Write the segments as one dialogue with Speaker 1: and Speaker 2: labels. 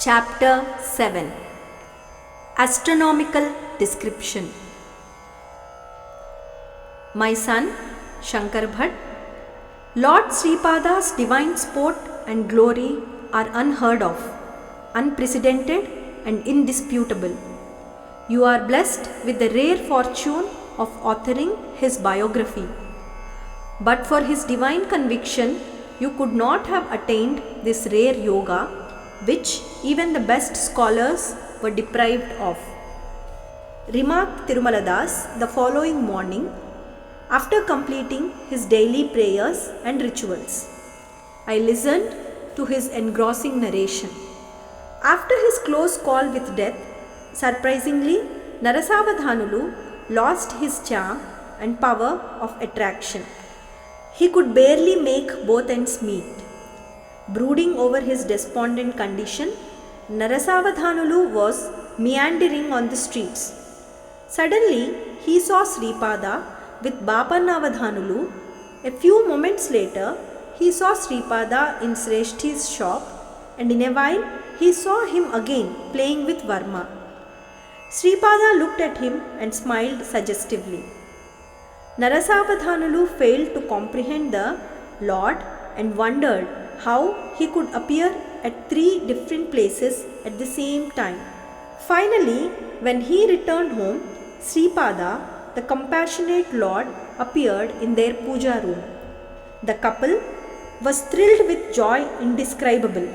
Speaker 1: Chapter 7 Astronomical Description. My son, Shankar Bhatt, Lord Sripada's divine sport and glory are unheard of, unprecedented and indisputable. You are blessed with the rare fortune of authoring his biography. But for his divine conviction, you could not have attained this rare yoga, which even the best scholars were deprived of. Remarked Tirumaladas the following morning, after completing his daily prayers and rituals. I listened to his engrossing narration. After his close call with death, surprisingly, Narasavadhanulu lost his charm and power of attraction. He could barely make both ends meet. Brooding over his despondent condition, Narasavadhanulu was meandering on the streets. Suddenly, he saw Sripada with Bapanavadhanulu. A few moments later, he saw Sripada in Sreshti's shop, and in a while, he saw him again playing with Varma. Sripada looked at him and smiled suggestively. Narasavadhanulu failed to comprehend the Lord and wondered how he could appear at three different places at the same time. Finally, when he returned home, Sripada, the compassionate Lord, appeared in their puja room. The couple was thrilled with joy indescribable.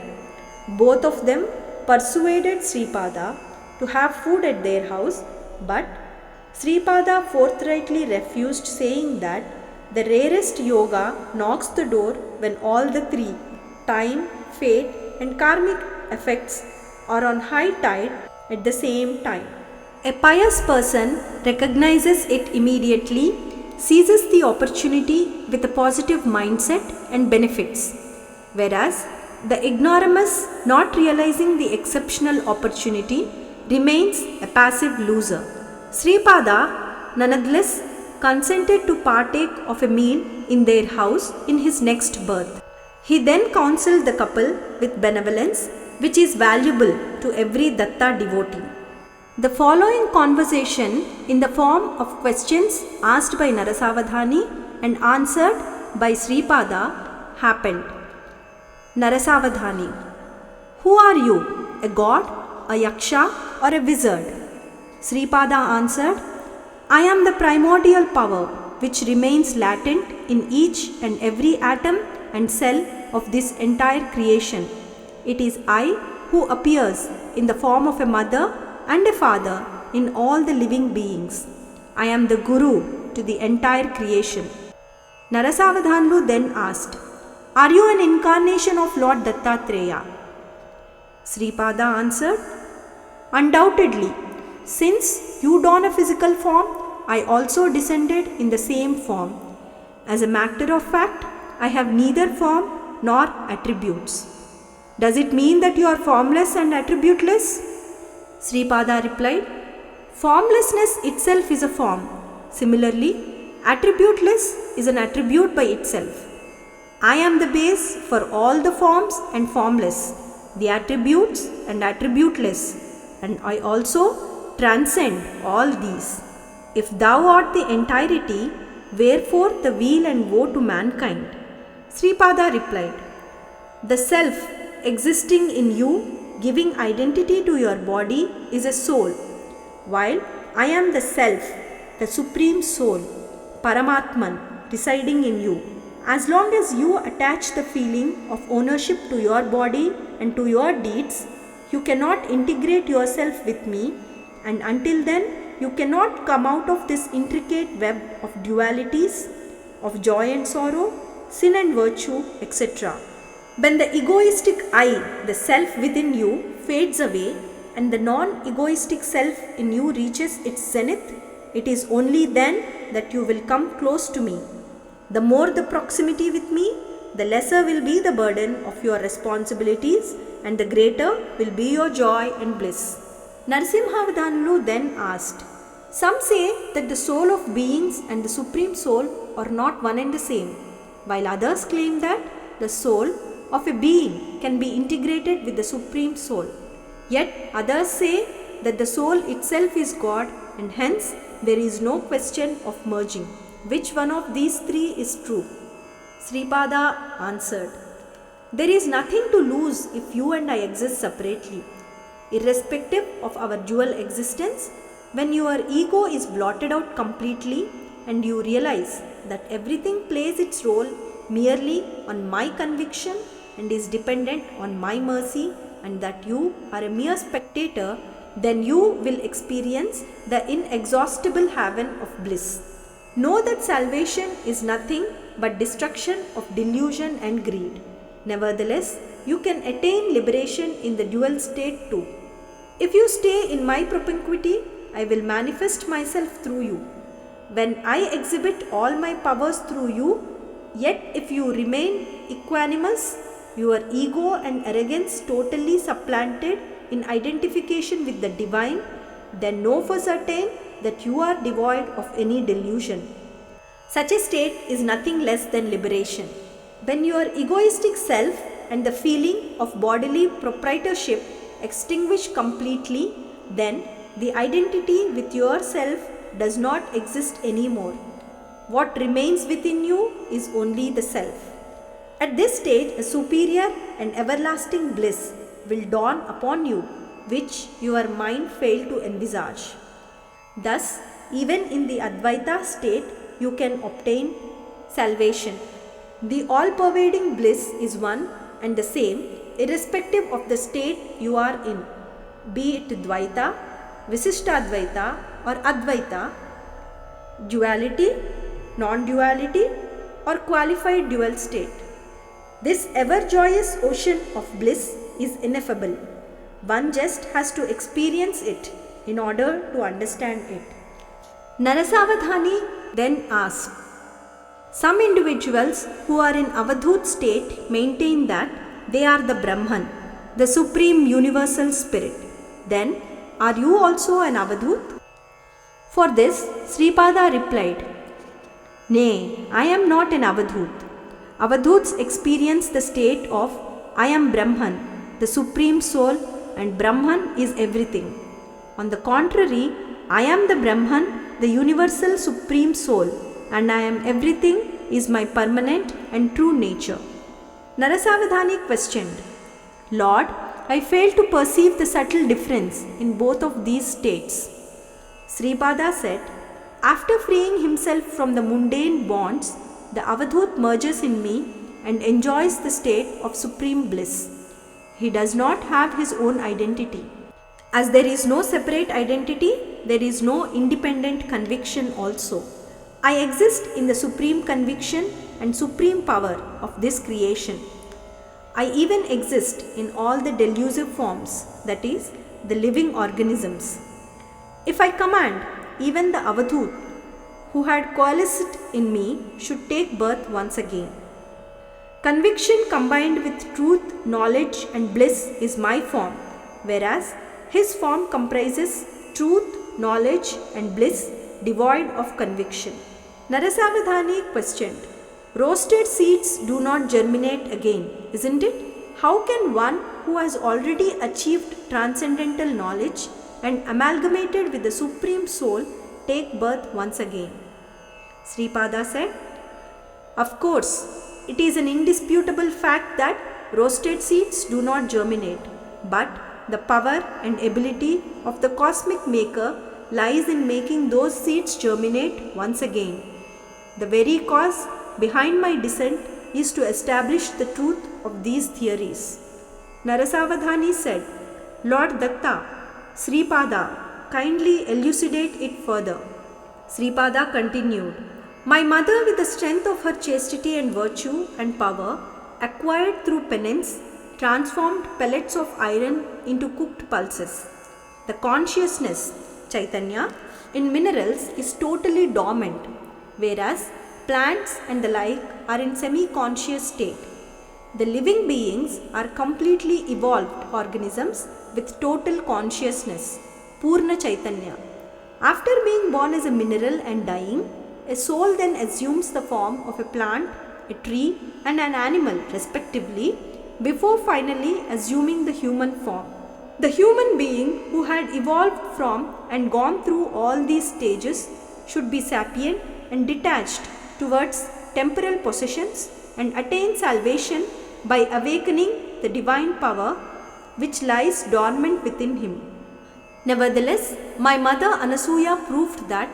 Speaker 1: Both of them persuaded Sripada to have food at their house, but Sripada forthrightly refused, saying that the rarest yoga knocks the door when all the three, time, fate and karmic effects, are on high tide at the same time. A pious person recognizes it immediately, seizes the opportunity with a positive mindset and benefits, whereas the ignoramus, not realizing the exceptional opportunity, remains a passive loser. Sripada nonetheless consented to partake of a meal in their house in his next birth. He then counseled the couple with benevolence, which is valuable to every Datta devotee. The following conversation in the form of questions asked by Narasavadhani and answered by Sripada happened. Narasavadhani: Who are you, a god, a yaksha or a wizard? Sripada answered, I am the primordial power which remains latent in each and every atom and cell of this entire creation. It is I who appears in the form of a mother and a father in all the living beings. I am the Guru to the entire creation. Narasavadhanulu then asked, Are you an incarnation of Lord Dattatreya? Sripada answered, Undoubtedly. Since you don a physical form, I also descended in the same form. As a matter of fact, I have neither form nor attributes. Does it mean that you are formless and attributeless? Sripada replied, Formlessness itself is a form. Similarly, attributeless is an attribute by itself. I am the base for all the forms and formless, the attributes and attributeless, and I also transcend all these. If thou art the entirety, wherefore the weal and woe to mankind? Sripada replied, The self existing in you, giving identity to your body, is a soul, while I am the self, the supreme soul, Paramatman, residing in you. As long as you attach the feeling of ownership to your body and to your deeds, you cannot integrate yourself with me, and until then, you cannot come out of this intricate web of dualities, of joy and sorrow, sin and virtue, etc. When the egoistic I, the self within you, fades away and the non-egoistic self in you reaches its zenith, it is only then that you will come close to me. The more the proximity with me, the lesser will be the burden of your responsibilities and the greater will be your joy and bliss. Narasimhavadhanulu then asked, Some say that the soul of beings and the supreme soul are not one and the same, while others claim that the soul of a being can be integrated with the Supreme Soul. Yet others say that the soul itself is God and hence there is no question of merging. Which one of these three is true? Sripada answered, there is nothing to lose if you and I exist separately. Irrespective of our dual existence, when your ego is blotted out completely and you realize that everything plays its role merely on my conviction and is dependent on my mercy, and that you are a mere spectator, then you will experience the inexhaustible haven of bliss. Know that salvation is nothing but destruction of delusion and greed. Nevertheless, you can attain liberation in the dual state too. If you stay in my propinquity, I will manifest myself through you. When I exhibit all my powers through you, yet if you remain equanimous, your ego and arrogance totally supplanted in identification with the divine, then know for certain that you are devoid of any delusion. Such a state is nothing less than liberation. When your egoistic self and the feeling of bodily proprietorship extinguish completely, then the identity with yourself does not exist anymore. What remains within you is only the self. At this stage, a superior and everlasting bliss will dawn upon you, which your mind failed to envisage. Thus, even in the Advaita state, you can obtain salvation. The all-pervading bliss is one and the same, irrespective of the state you are in, be it Dvaita, Visishtadvaita or Advaita, duality, non-duality or qualified dual state. This ever-joyous ocean of bliss is ineffable. One just has to experience it in order to understand it. Narasavadhani then asked, some individuals who are in Avadhut state maintain that they are the Brahman, the Supreme Universal Spirit. Then, are you also an Avadhut? For this, Sripada replied, nay, I am not an Avadhut. Avadhuts experience the state of I am Brahman, the Supreme Soul, and Brahman is everything. On the contrary, I am the Brahman, the Universal Supreme Soul, and I am everything is my permanent and true nature. Narasavadhani questioned, Lord, I fail to perceive the subtle difference in both of these states. Sripada said, after freeing himself from the mundane bonds, the Avadhut merges in me and enjoys the state of supreme bliss. He does not have his own identity. As there is no separate identity, there is no independent conviction also. I exist in the supreme conviction and supreme power of this creation. I even exist in all the delusive forms, that is, the living organisms. If I command, even the Avadhut who had coalesced in me should take birth once again. Conviction combined with truth, knowledge and bliss is my form, whereas his form comprises truth, knowledge and bliss devoid of conviction. Narasavadhani questioned, roasted seeds do not germinate again, isn't it? How can one who has already achieved transcendental knowledge and amalgamated with the Supreme Soul take birth once again? Sripada said, of course, it is an indisputable fact that roasted seeds do not germinate, but the power and ability of the cosmic maker lies in making those seeds germinate once again. The very cause behind my descent is to establish the truth of these theories. Narasavadhani said, Lord Datta, Sripada, kindly elucidate it further. Sripada continued, my mother, with the strength of her chastity and virtue and power, acquired through penance, transformed pellets of iron into cooked pulses. The consciousness, Chaitanya, in minerals is totally dormant, whereas plants and the like are in semi-conscious state. The living beings are completely evolved organisms with total consciousness, Purna Chaitanya. After being born as a mineral and dying, a soul then assumes the form of a plant, a tree and an animal respectively, before finally assuming the human form. The human being who had evolved from and gone through all these stages should be sapient and detached towards temporal possessions and attain salvation by awakening the divine power which lies dormant within him. Nevertheless, my mother Anasuya proved that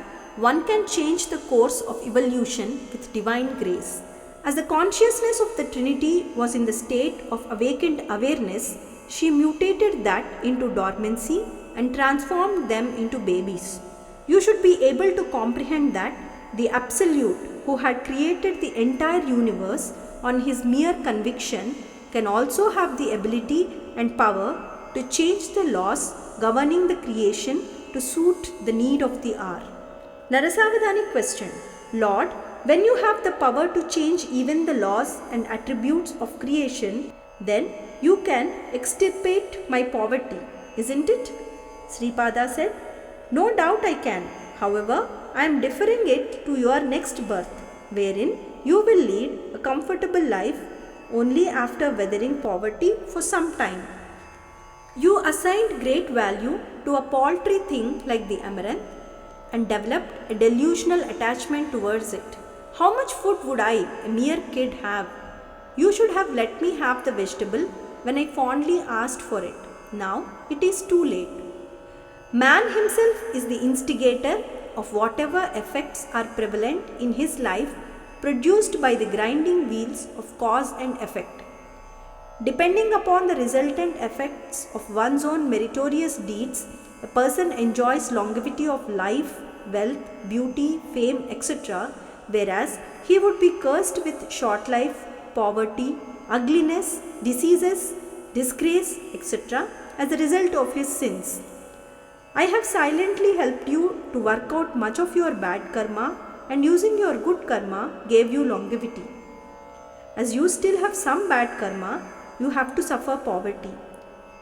Speaker 1: one can change the course of evolution with divine grace. As the consciousness of the Trinity was in the state of awakened awareness, she mutated that into dormancy and transformed them into babies. You should be able to comprehend that the Absolute, who had created the entire universe on his mere conviction, can also have the ability and power to change the laws governing the creation to suit the need of the hour. Narasavadani questioned, Lord, when you have the power to change even the laws and attributes of creation, then you can extirpate my poverty, isn't it? Sripada said, No doubt I can. However, I am deferring it to your next birth, wherein you will lead a comfortable life only after weathering poverty for some time. You assigned great value to a paltry thing like the amaranth and developed a delusional attachment towards it. How much food would I, a mere kid, have? You should have let me have the vegetable when I fondly asked for it. Now it is too late. Man himself is the instigator of whatever effects are prevalent in his life, produced by the grinding wheels of cause and effect. Depending upon the resultant effects of one's own meritorious deeds, a person enjoys longevity of life, wealth, beauty, fame, etc., whereas he would be cursed with short life, poverty, ugliness, diseases, disgrace, etc., as a result of his sins. I have silently helped you to work out much of your bad karma, and using your good karma gave you longevity. As you still have some bad karma, you have to suffer poverty.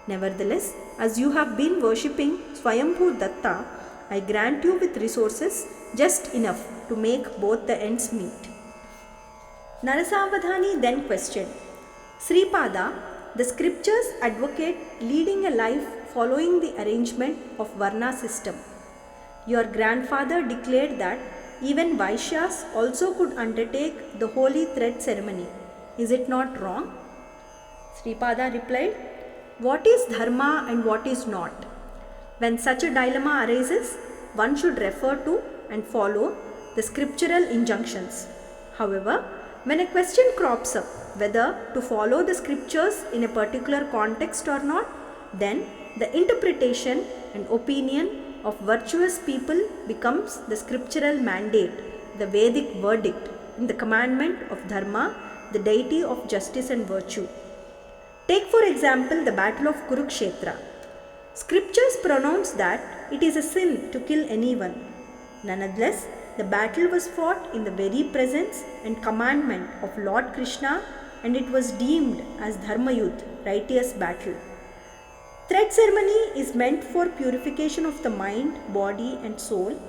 Speaker 1: Nevertheless, as you have been worshipping Swayambhu Datta, I grant you with resources just enough to make both the ends meet. Narasavadhani then questioned, Sripada, the scriptures advocate leading a life following the arrangement of Varna system. Your grandfather declared that even Vaishyas also could undertake the holy thread ceremony. Is it not wrong? Sripada replied, What is dharma and what is not? When such a dilemma arises, one should refer to and follow the scriptural injunctions. However, when a question crops up whether to follow the scriptures in a particular context or not, then the interpretation and opinion of virtuous people becomes the scriptural mandate, the Vedic verdict in the commandment of dharma, the deity of justice and virtue. Take for example the battle of Kurukshetra. Scriptures pronounce that it is a sin to kill anyone. Nonetheless, the battle was fought in the very presence and commandment of Lord Krishna, and it was deemed as Dharmayudh, righteous battle. Thread ceremony is meant for purification of the mind, body and soul,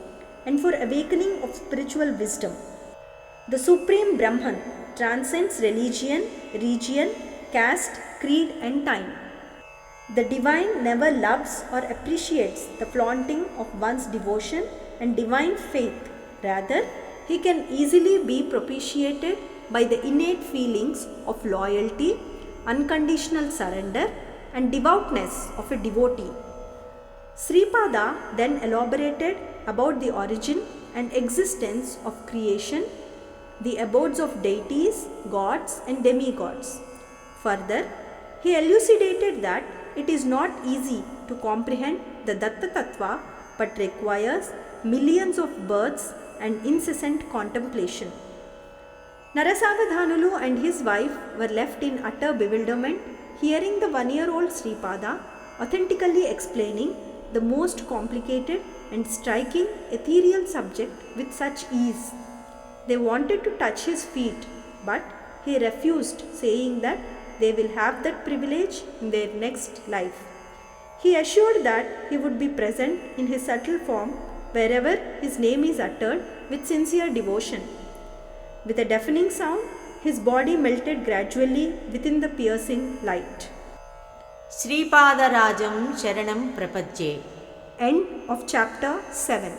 Speaker 1: and for awakening of spiritual wisdom. The Supreme Brahman transcends religion, region, caste, creed and time. The divine never loves or appreciates the flaunting of one's devotion and divine faith. Rather, he can easily be propitiated by the innate feelings of loyalty, unconditional surrender and devoutness of a devotee. Sripada then elaborated about the origin and existence of creation, the abodes of deities, gods and demigods. Further, he elucidated that it is not easy to comprehend the Datta Tattva but requires millions of births and incessant contemplation. Narasavadhanulu and his wife were left in utter bewilderment, hearing the 1-year-old Sripada authentically explaining the most complicated and striking ethereal subject with such ease. They wanted to touch his feet, but he refused, saying that they will have that privilege in their next life. He assured that he would be present in his subtle form wherever his name is uttered with sincere devotion. With a deafening sound, his body melted gradually within the piercing light.
Speaker 2: श्रीपादराजं शरणं प्रपद्ये.
Speaker 1: End of Chapter 7.